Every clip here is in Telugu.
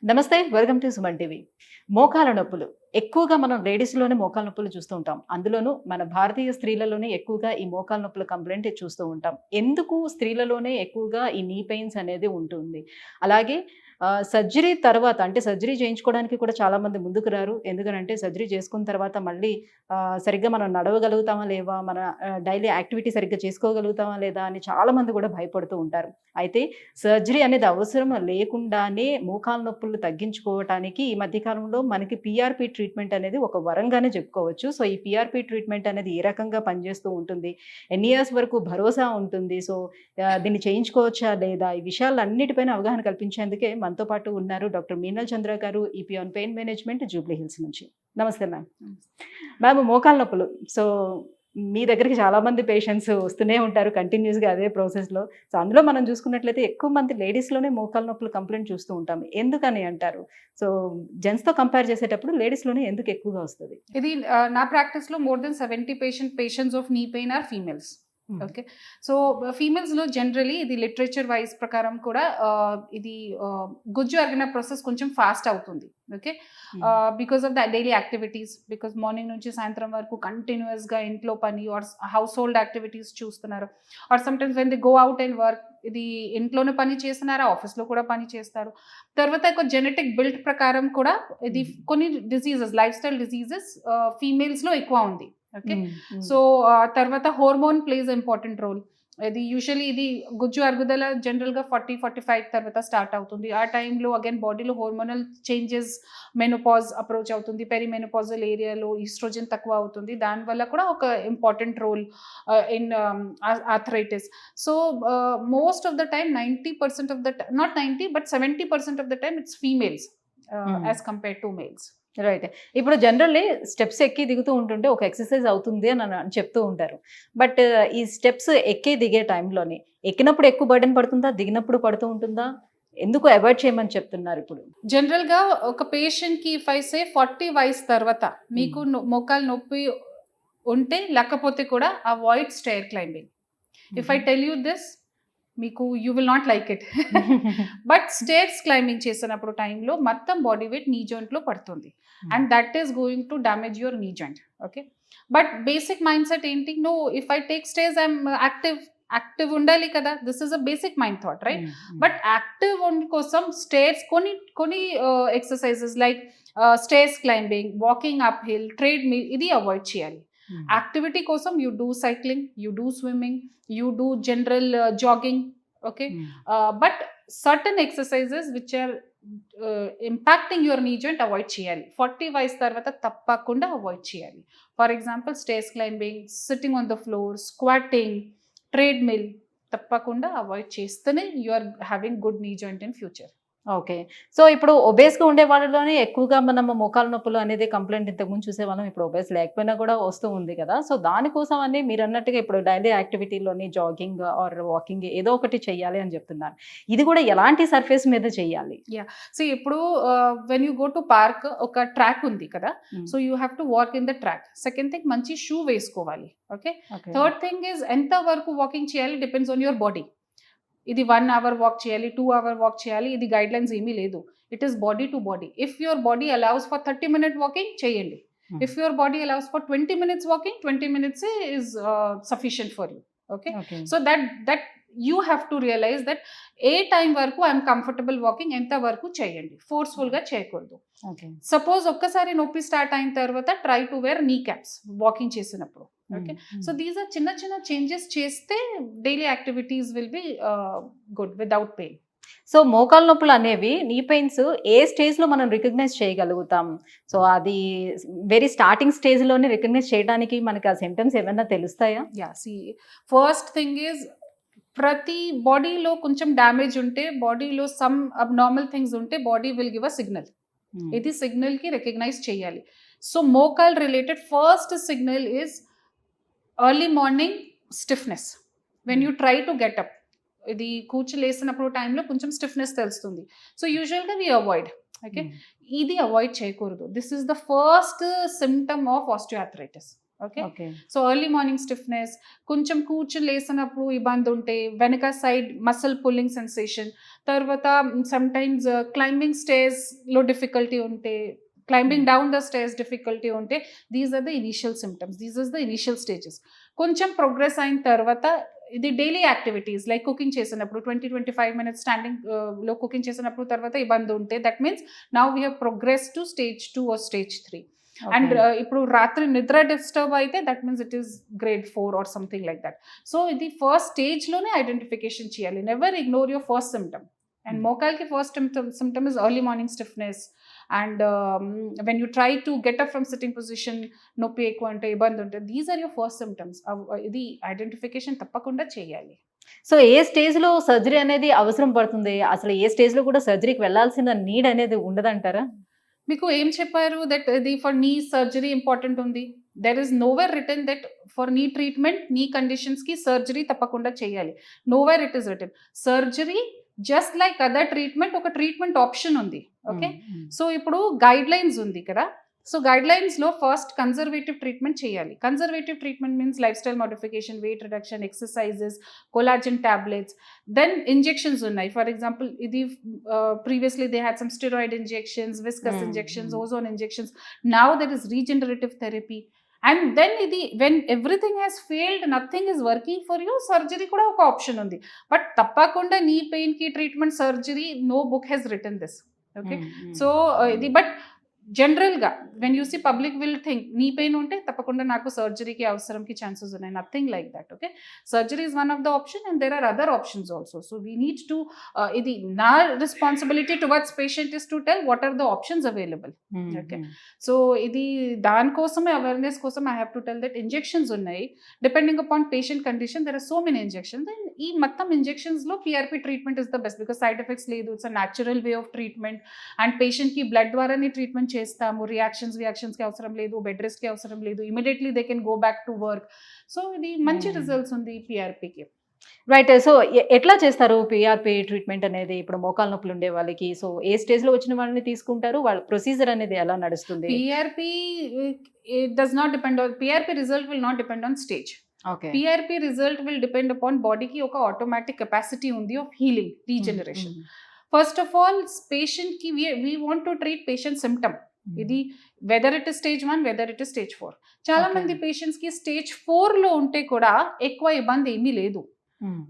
నమస్తే. Welcome to Suman TV. మోకాళ్ళ నొప్పులు ఎక్కువగా మనం లేడీస్‌లోనే మోకాళ్ళ నొప్పులు చూస్తూ ఉంటాం. అందులోనూ మన భారతీయ స్త్రీలలోనే ఎక్కువగా ఈ మోకాళ్ళ నొప్పుల కంప్లెయింట్ చూస్తూ ఉంటాం. ఎందుకు స్త్రీలలోనే ఎక్కువగా ఈ నీ పెయిన్స్ అనేది ఉంటుంది. అలాగే సర్జరీ తర్వాత అంటే సర్జరీ చేయించుకోవడానికి కూడా చాలామంది ముందుకు రారు. ఎందుకనంటే సర్జరీ చేసుకున్న తర్వాత మళ్ళీ సరిగ్గా మనం నడవగలుగుతామా లేవా? మన డైలీ యాక్టివిటీ సరిగ్గా చేసుకోగలుగుతామా లేదా? అని చాలామంది కూడా భయపడుతూ ఉంటారు. అయితే సర్జరీ అనేది అవసరం లేకుండానే మోకాళ్ళ నొప్పులు తగ్గించుకోవటానికి ఈ మధ్య కాలంలో మనకి పీఆర్‌పీ ట్రీట్మెంట్ అనేది ఒక వరంగానే చెప్పుకోవచ్చు. సో, ఈ పీఆర్‌పీ ట్రీట్మెంట్ అనేది ఏ రకంగా పనిచేస్తూ ఉంటుంది? ఎన్ని ఇయర్స్ వరకు భరోసా ఉంటుంది? సో, దీన్ని చేయించుకోవచ్చా లేదా? ఈ విషయాలన్నిటిపైన అవగాహన కల్పించేందుకే మనతో పాటు ఉన్నారు డాక్టర్ మీనల్ చంద్ర గారు, Epione pain management Jubilee Hills నుంచి. నమస్తే మ్యామ్. మ్యామ్ మోకాళ్ళ నొప్పులు. సో, మీ దగ్గరికి చాలామంది పేషెంట్స్ వస్తూనే ఉంటారు కంటిన్యూస్‌గా అదే ప్రాసెస్‌లో. సో, అందులో మనం చూసుకున్నట్లయితే ఎక్కువ మంది లేడీస్‌లోనే మోకాళ్ళ నొప్పులు కంప్లెయింట్ చూస్తూ ఉంటాం. ఎందుకని అంటారు? సో, జెంట్స్‌తో కంపేర్ చేసేటప్పుడు లేడీస్‌లోనే ఎందుకు ఎక్కువగా వస్తది? ఇది నా ప్రాక్టీస్‌లో more than 70 patients of knee pain are females. Okay. So, ఫీమేల్స్‌లో జనరలీ ఇది లిటరేచర్ వైస్ ప్రకారం కూడా ఇది గుజ్జు అరిగిన ప్రాసెస్ కొంచెం ఫాస్ట్ అవుతుంది. Okay. Because of the daily activities. Because morning నుంచి సాయంత్రం వరకు కంటిన్యూయస్‌గా ఇంట్లో పని ఆర్ హౌస్ హోల్డ్ యాక్టివిటీస్ చూస్తున్నారు. Or sometimes when they go out and work, ఇది ఇంట్లోనే పని చేస్తున్నారా, ఆఫీస్‌లో కూడా పని చేస్తారు. తర్వాత ఒక జెనెటిక్ బిల్డ్ ప్రకారం కూడా ఇది కొన్ని డిసీజెస్, లైఫ్ స్టైల్ డిసీజెస్ ఫీమేల్స్‌లో ఎక్కువ ఉంది. ఓకే. సో, తర్వాత హార్మోన్ ప్లేస్ ఇంపార్టెంట్ రోల్. ఇది యూజువల్లీ ఇది గుజ్జు అరుగుదల జనరల్‌గా 40-45 తర్వాత స్టార్ట్ అవుతుంది. ఆ టైంలో అగైన్ బాడీలో హార్మోనల్ చేంజెస్, మెనోపాజ్ అప్రోచ్ అవుతుంది. పెరిమెనోపాజల్ ఏరియాలో ఈస్ట్రోజన్ తక్కువ అవుతుంది. దానివల్ల కూడా ఒక important role in arthritis. So, most of the time 90% of the not 90 but 70% of the time it's females as compared to males. Right. ఇప్పుడు జనరల్లీ స్టెప్స్ ఎక్కి దిగుతూ ఉంటుంటే ఒక ఎక్సర్‌సైజ్ అవుతుంది అని చెప్తూ ఉంటారు. బట్ ఈ స్టెప్స్ ఎక్కి దిగే టైంలోని ఎక్కినప్పుడు ఎక్కువ బర్డెన్ పడుతుందా? దిగినప్పుడు పడుతూ ఉంటుందా? ఎందుకు అవాయిడ్ చేయమని చెప్తున్నారు ఇప్పుడు? జనరల్‌గా ఒక పేషెంట్‌కి ఇఫ్ ఐ సే 40 వయసు తర్వాత మీకు మోకాలు నొప్పి ఉంటే లేకపోతే కూడా avoid stair climbing. If I tell you this, మీకు you will not like it. But stairs climbing చేసినప్పుడు టైంలో మొత్తం బాడీ వెయిట్ నీ జాయింట్లో పడుతుంది. And that is going to damage your knee joint. Okay. But basic mindset ఏంటి? No, if I take stairs I'm active ఉండాలి కదా. This is a basic mind thought, right? But active కోసం స్టేర్స్ కొన్ని exercises like stairs climbing, walking up hill, treadmill, ఇది అవాయిడ్ చేయాలి. యాక్టివిటీ కోసం you do cycling, you do swimming, you do general jogging. Okay. But certain exercises which are impacting your knee joint avoid చేయాలి. 40 వయసు తర్వాత తప్పకుండా అవాయిడ్ చేయాలి. For example stairs climbing, sitting on the floor, squatting, treadmill తప్పకుండా అవాయిడ్ చేస్తేనే you are having good knee joint in future. Okay. So, ఇప్పుడు ఒబేస్‌గా ఉండే వాళ్ళలోనే ఎక్కువగా మనం మోకాళ్ళ నొప్పులు అనేది కంప్లెయింట్ ఇంతకుముందు చూసేవాళ్ళం. ఇప్పుడు ఒబేస్ లేకపోయినా కూడా వస్తూ ఉంది కదా! సో, దానికోసం అని మీరన్నట్టుగా ఇప్పుడు డైలీ యాక్టివిటీలోని జాగింగ్ ఆర్ వాకింగ్ ఏదో ఒకటి చెయ్యాలి అని చెప్తున్నారు. ఇది కూడా ఎలాంటి సర్ఫేస్ మీద చెయ్యాలి? సో, ఇప్పుడు when you go to park ఒక ట్రాక్ ఉంది కదా. So, you have to walk in the track. Second thing, మంచి షూ వేసుకోవాలి. ఓకే. థర్డ్ థింగ్ ఈజ్ ఎంత వరకు వాకింగ్ చేయాలి డిపెండ్స్ ఆన్ యువర్ బాడీ. ఇది 1 అవర్ వాక్ చేయాలి, 2 అవర్ వాక్ చేయాలి, ఇది గైడ్ లైన్స్ ఏమీ లేదు. It is body to body. If your body allows for 30 minute walking చేయండి. If your body allows for 20 minutes walking, 20 minutes is sufficient for you. Okay. So that you have to realise that ఏ టైం వరకు ఐఎమ్ కంఫర్టబుల్ వాకింగ్, ఎంత వరకు చేయండి. ఫోర్స్ఫుల్గా చేయకూడదు. సపోజ్ ఒక్కసారి నొప్పి స్టార్ట్ అయిన తర్వాత ట్రై టు వేర్ నీ క్యాప్స్ వాకింగ్ చేసినప్పుడు. ఓకే. సో దీస్ ఆర్ చిన్న చిన్న చేంజెస్ చేస్తే daily activities will be good without pain. So, మోకాళ్ళ నొప్పులు అనేవి నీ పెయిన్స్ ఏ స్టేజ్‌లో మనం రికగ్నైజ్ చేయగలుగుతాం? సో, అది వెరీ స్టార్టింగ్ స్టేజ్‌లోనే రికగ్నైజ్ చేయడానికి మనకి ఆ సింప్టమ్స్ ఏమైనా తెలుస్తాయా? ఫస్ట్ థింగ్ ఈజ్ ప్రతి బాడీలో కొంచెం డ్యామేజ్ ఉంటే, బాడీలో సమ్ అబ్నార్మల్ థింగ్స్ ఉంటే body will give a signal. ఇది సిగ్నల్కి రికగ్నైజ్ చేయాలి. సో మోకాల్ related first signal is early morning stiffness. When you try to get up, ఇది కూర్చులేసినప్పుడు టైంలో కొంచెం స్టిఫ్నెస్ తెలుస్తుంది. సో యూజువల్గా వి అవాయిడ్. ఓకే. ఇది అవాయిడ్ చేయకూడదు. This is the first symptom of osteoarthritis. Okay. Okay. So early morning stiffness, కొంచెం కూర్చుని లేసినప్పుడు ఇబ్బంది ఉంటే, వెనక సైడ్ మసిల్ పుల్లింగ్ సెన్సేషన్, తర్వాత సమ్ టైమ్స్ క్లైంబింగ్ స్టేర్స్లో డిఫికల్టీ ఉంటే, climbing down the stairs difficulty ఉంటే, these are the initial symptoms, these are the initial stages. కొంచెం ప్రోగ్రెస్ అయిన తర్వాత ఇది డైలీ యాక్టివిటీస్ లైక్ కుకింగ్ చేసినప్పుడు 20-25 minutes స్టాండింగ్ లో కుకింగ్ చేసినప్పుడు తర్వాత ఇబ్బంది ఉంటే, that means now we have progress to stage 2 or stage 3. And ఇప్పుడు రాత్రి నిద్ర డిస్టర్బ్ అయితే that means it is grade 4 or something like that. So ఇది ఫస్ట్ స్టేజ్లోనే ఐడెంటిఫికేషన్ చేయాలి. Never ignore your first symptom. And మోకాల్కి first symptom is early morning stiffness. And when you try to get up from sitting position, నొప్పి ఎక్కువ అంటే, ఇబ్బంది ఉంటే, these are your first symptoms. ఇది ఐడెంటిఫికేషన్ తప్పకుండా చేయాలి. సో ఏ స్టేజ్లో సర్జరీ అనేది అవసరం పడుతుంది? అసలు ఏ స్టేజ్లో కూడా సర్జరీకి వెళ్ళాల్సిన నీడ్ అనేది ఉండదంటారా? మీకు ఏం చెప్పారు దట్ ఇది ఫర్ నీ సర్జరీ ఇంపార్టెంట్ ఉంది? There is nowhere return that for knee treatment, knee కండిషన్స్కి సర్జరీ తప్పకుండా చేయాలి. Nowhere it is return. Surgery just like other treatment, ఒక ట్రీట్మెంట్ ఆప్షన్ ఉంది. ఓకే. సో ఇప్పుడు గైడ్ లైన్స్ ఉంది కదా. సో గైడ్ లైన్స్లో ఫస్ట్ కన్జర్వేటివ్ ట్రీట్మెంట్ చేయాలి. Conservative treatment means lifestyle modification, weight reduction, exercises, collagen tablets, then injections ఉన్నాయి. ఫర్ ఎగ్జాంపుల్ ఇది previously they had some steroid injections, viscous injections, ozone injections. Now that is regenerative therapy. And then ఇది when everything has failed, nothing is working for you, surgery కూడా ఒక ఆప్షన్ ఉంది. బట్ తప్పకుండా నీ పెయిన్కి treatment surgery, no book has return this. Okay. So ఇది బట్ జనరల్గా when you see public will think knee pain ఉంటే తప్పకుండా నాకు సర్జరీకి అవసరంకి ఛాన్సెస్ ఉన్నాయి. Nothing like that. Okay. Surgery is one of the option and there are other options also. So we need to, ఇది నా responsibility towards patient is to tell what are the options available. Okay. So ఇది దానికోసమే, అవేర్నెస్ కోసం I have to tell that injections ఉన్నాయి. Depending upon patient condition there are so many injections. And ఈ మొత్తం ఇంజెక్షన్స్లో PRP treatment is the best because side effects లేదు. It's a natural way of treatment. And పేషెంట్కి బ్లడ్ ద్వారానే ట్రీట్మెంట్ చేస్తాము. రియాక్షన్స్కి అవసరం లేదు, బెడ్ రెస్ట్కి అవసరం లేదు. Immediately they can go back to work. So ఇది మంచి రిజల్ట్స్ ఉంది పిఆర్పికి. రైట్. సో ఎట్లా చేస్తారు పిఆర్పి ట్రీట్మెంట్ అనేది? ఇప్పుడు మోకాలు నొప్పులు ఉండే వాళ్ళకి, సో ఏ స్టేజ్లో వచ్చిన వాళ్ళని తీసుకుంటారు? వాళ్ళ ప్రొసీజర్ అనేది ఎలా నడుస్తుంది? PRP it does not depend on, PRP result will not depend on stage. Okay. PRP result will depend upon బాడీకి ఒక ఆటోమేటిక్ కెపాసిటీ ఉంది of healing, regeneration. First of all పేషెంట్కి we want to treat patient symptom. ఇది whether it is stage 1, whether it is stage 4. చాలా మంది పేషెంట్స్కి స్టేజ్ 4లో ఉంటే కూడా ఎక్కువ ఇబ్బంది ఏమీ లేదు.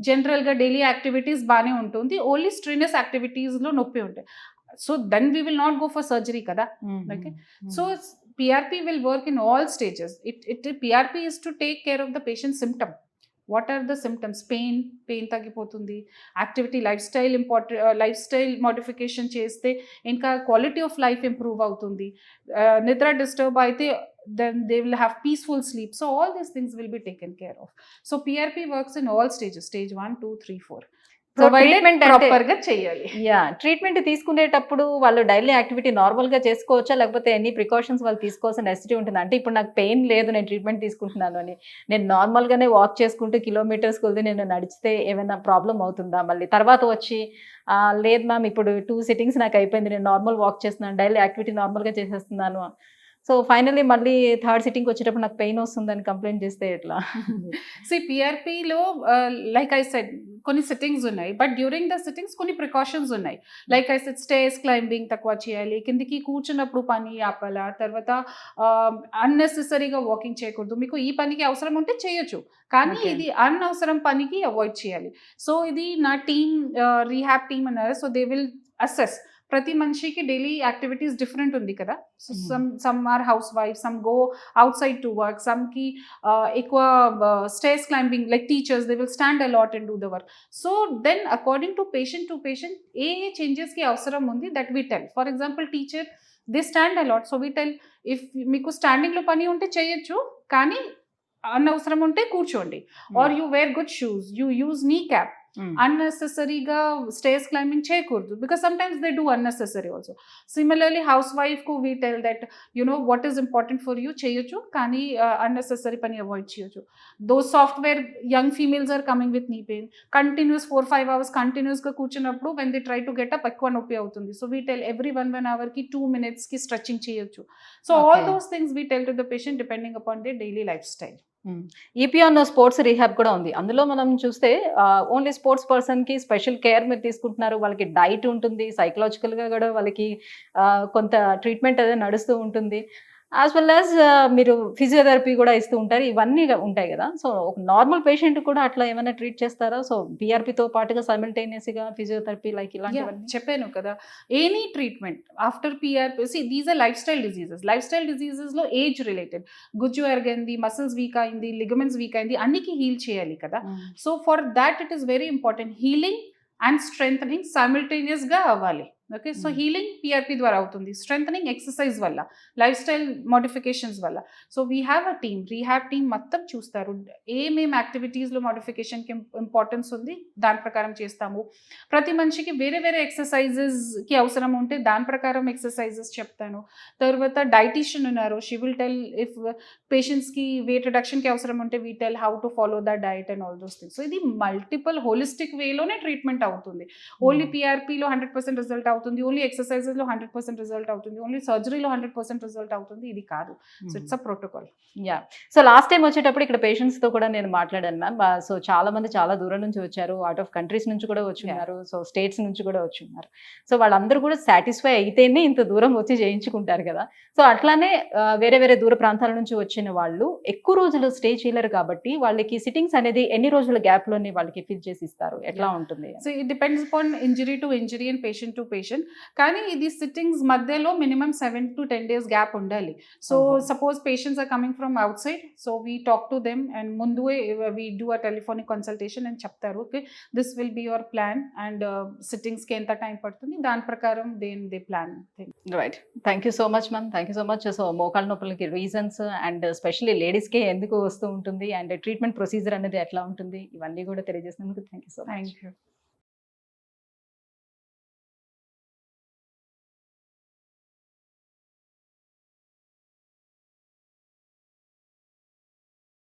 జనరల్గా డైలీ యాక్టివిటీస్ బాగానే ఉంటుంది, ఓన్లీ స్ట్రెయినస్ యాక్టివిటీస్లో నొప్పి ఉంటాయి. So then we will not go for surgery కదా. Okay. So PRP will work in all stages. PRP is to take care of the patient symptom. What are the symptoms? Pain తగ్గిపోతుంది, యాక్టివిటీ, లైఫ్ స్టైల్ మోడిఫికేషన్ చేస్తే ఇంకా క్వాలిటీ ఆఫ్ లైఫ్ ఇంప్రూవ్ అవుతుంది. నిద్ర డిస్టర్బ్ అయితే then they will have peaceful sleep. So all these things will be taken care of. So PRP works in all stages, stage 1, 2, 3, 4. Treatment ప్రాపర్గా చేయాలి. ట్రీట్మెంట్ తీసుకునేటప్పుడు వాళ్ళు డైలీ యాక్టివిటీ నార్మల్గా చేసుకోవచ్చా, లేకపోతే ఎన్ని ప్రికాషన్స్ వాళ్ళు తీసుకోవాల్సిన నెసిటీ ఉంటుంది? అంటే ఇప్పుడు నాకు పెయిన్ లేదు, నేను ట్రీట్మెంట్ తీసుకుంటున్నాను అని నేను నార్మల్గానే వాక్ చేసుకుంటూ కిలోమీటర్స్ కొద్ది నేను నడిచితే ఏమైనా ప్రాబ్లం అవుతుందా? మళ్ళీ తర్వాత వచ్చి లేదు మ్యామ్ ఇప్పుడు 2 sittings నాకు అయిపోయింది, నేను నార్మల్ వాక్ చేస్తున్నాను, డైలీ యాక్టివిటీ నార్మల్గా చేసేస్తున్నాను, సో ఫైనల్లీ మళ్ళీ 3rd sitting వచ్చేటప్పుడు నాకు పెయిన్ వస్తుందని కంప్లైంట్ చేస్తే ఎట్లా? పిఆర్పిలో లైక్ ఐ సెడ్ కొన్ని సిట్టింగ్స్ ఉన్నాయి, బట్ డ్యూరింగ్ ద సిట్టింగ్స్ కొన్ని ప్రికాషన్స్ ఉన్నాయి. Like I said stairs climbing తక్కువ చేయాలి, కిందికి కూర్చున్నప్పుడు పని ఆపాల, తర్వాత అన్నెసెసరీగా వాకింగ్ చేయకూడదు. మీకు ఈ పనికి అవసరం ఉంటే చేయొచ్చు, కానీ ఇది అనవసరం పనికి అవాయిడ్ చేయాలి. సో ఇది నా టీమ్, రీహాబ్ టీమ్ అన్నారు. So they will assess. ప్రతి మనిషికి డైలీ యాక్టివిటీస్ డిఫరెంట్ ఉంది కదా. So some are housewife, some go outside to work, సమ్కి ఎక్కువ stairs climbing, like teachers they will stand a lot and do the work. So then according to patient ఏ చేంజెస్కి అవసరం ఉంది that we tell. For example teacher they stand a lot, so we tell if మీకు స్టాండింగ్లో పని ఉంటే చేయొచ్చు, కానీ అనవసరం ఉంటే కూర్చోండి. Or you wear good shoes, you use knee cap. అన్నెసెసరీగా స్టేర్స్ క్లైంబింగ్ చేయకూడదు, because sometimes they do unnecessary also. Similarly హౌస్ వైఫ్కు we tell that what is important for you చేయొచ్చు, కానీ అన్నెసెసరీ పని అవాయిడ్ చేయొచ్చు. Though software young females are coming with knee pain, continuous 4-5 hours కంటిన్యూస్గా కూర్చున్నప్పుడు when they try to get up ఎక్కువ నొప్పి అవుతుంది. సో వీ టెల్ ఎవ్రీ 1 hourకి 2 minutesకి స్ట్రెచింగ్ చేయొచ్చు. So all those things we tell to the patient depending upon they daily lifestyle. ఈపీఆన్ స్పోర్ట్స్ రీహాబ్ కూడా ఉంది. అందులో మనం చూస్తే ఓన్లీ స్పోర్ట్స్ పర్సన్ కి స్పెషల్ కేర్ మీరు తీసుకుంటున్నారు. వాళ్ళకి డైట్ ఉంటుంది, సైకలాజికల్ గా కూడా వాళ్ళకి కొంత ట్రీట్మెంట్ అదే నడుస్తూ ఉంటుంది. యాజ్ వెల్ యాజ్ మీరు ఫిజియోథెరపీ కూడా ఇస్తూ ఉంటారు. ఇవన్నీ ఉంటాయి కదా. సో ఒక నార్మల్ పేషెంట్ కూడా అట్లా ఏమైనా ట్రీట్ చేస్తారా? సో బీఆర్పీతో పాటుగా సైమల్టేనియస్ గా ఫిజియోథెరపీ లైక్ ఇలాంటివన్నీ చెప్పాను కదా. Any treatment after PRP, these are lifestyle diseases. Lifestyle diseases లో ఏజ్ రిలేటెడ్, గుజ్జు ఎరగైంది, మసిల్స్ వీక్ అయింది, లిగమెంట్స్ వీక్ అయింది, అన్నికి హీల్ చేయాలి కదా. So for that it is very important. Healing and strengthening simultaneous గా అవ్వాలి. ఓకే, సో హీలింగ్ పిఆర్పి ద్వారా అవుతుంది, స్ట్రెంథనింగ్ ఎక్సర్సైజ్ వల్ల, లైఫ్ స్టైల్ మోడిఫికేషన్స్ వల్ల. So we have a team, rehab team మొత్తం చూస్తారు. ఏమేమి యాక్టివిటీస్లో మోడిఫికేషన్కి ఇంపార్టెన్స్ ఉంది దాని ప్రకారం చేస్తాము. ప్రతి మనిషికి వేరే వేరే ఎక్సర్సైజెస్కి అవసరం ఉంటే దాని ప్రకారం ఎక్సర్సైజెస్ చెప్తాను. తర్వాత డైటీషియన్ ఉన్నారు, షీ విల్ టెల్ ఇఫ్ పేషెంట్స్కి వెయిట్ రిడక్షన్కి అవసరం ఉంటే we tell how to follow the diet and all those things. So ఇది మల్టిపుల్ హోలిస్టిక్ వేలోనే ట్రీట్మెంట్ అవుతుంది. ఓన్లీ పిఆర్పిలో 100% రిజల్ట్ అవుతుంది, ఓన్లీ ఎక్సర్సైజెస్లో 100% రిజల్ట్ అవుతుంది, ఓన్లీ సర్జరీలో 100% రిజల్ట్ అవుతుంది, ఇది కాదు. So it's a protocol. Yeah. So last time వచ్చేటప్పుడు ఇక్కడ పేషెంట్స్ తో కూడా నేను మాట్లాడాను మ్యామ్. సో చాలా మంది చాలా దూరం నుంచి వచ్చారు, అవుట్ ఆఫ్ కంట్రీస్ నుంచి కూడా వచ్చి ఉన్నారు, సో స్టేట్స్ నుంచి కూడా వచ్చి ఉన్నారు. సో వాళ్ళందరూ కూడా సాటిస్ఫై అయితేనే ఇంత దూరం వచ్చి చేయించుకుంటారు కదా. సో అట్లానే వేరే వేరే దూర ప్రాంతాల నుంచి వచ్చిన వాళ్ళు ఎక్కువ రోజులు స్టే చేయలేరు కాబట్టి వాళ్ళకి సిట్టింగ్స్ అనేది ఎన్ని రోజుల గ్యాప్ లోనే వాళ్ళకి ఫిల్ చేసి ఇస్తారు, ఎట్లా ఉంటుంది? So it depends upon injury to injury and patient to patient. కానీ ఇది సిట్టింగ్స్ మధ్యలో మినిమం 7 to 10 days గ్యాప్ ఉండాలి. So suppose patients are coming from outside, so we talk to them and ముందు we do a telephonic consultation అని చెప్తారు. Okay, this will be your plan and సిట్టింగ్స్కి ఎంత టైం పడుతుంది, దాని ప్రకారం they plan. Right, thank you so much ma'am, thank you so much. So మోకాళ్ళ నొప్పులకి రీజన్స్ అండ్ స్పెషల్లీ లేడీస్కే ఎందుకు వస్తూ ఉంటుంది అండ్ ట్రీట్మెంట్ ప్రొసీజర్ అనేది ఎట్లా ఉంటుంది, ఇవన్నీ కూడా తెలియజేసినందుకు thank you so much. Thank you.